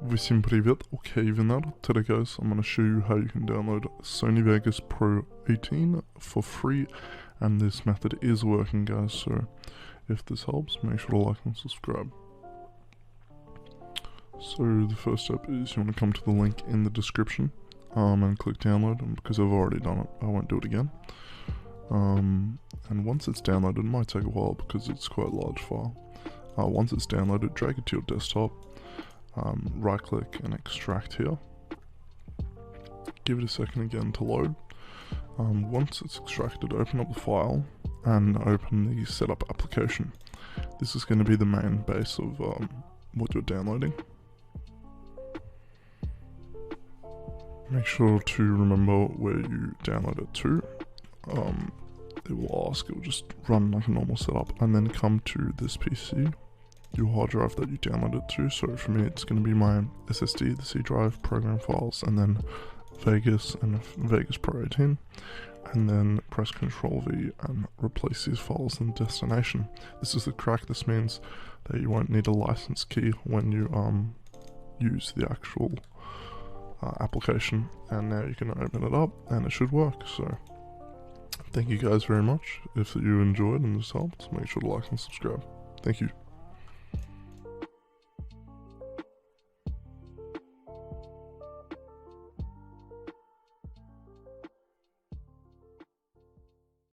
Всем привет, okay Vinar. Today guys, I'm going to show you how you can download Sony Vegas Pro 18 for free, and this method is working guys, so if this helps, make sure to like and subscribe. So the first step is you want to come to the link in the description and click download, and because I've already done it, I won't do it again. And once it's downloaded, it might take a while because it's quite a large file. Once it's downloaded, drag it to your desktop. Right click and extract here. Give it a second again to load. Once it's extracted, open up the file and open the setup application. This is going to be the main base of what you're downloading. Make sure to remember where you download it to. It will ask, it will just run like a normal setup, and then come to this PC, your hard drive that you downloaded to. So for me, it's going to be my SSD, the C drive, program files, and then Vegas and Vegas Pro 18, and then press Ctrl V and replace these files in destination. This is the crack. This means that you won't need a license key when you use the actual application, and now you can open it up and it should work. So thank you guys very much. If you enjoyed and this helped, make sure to like and subscribe. Thank you.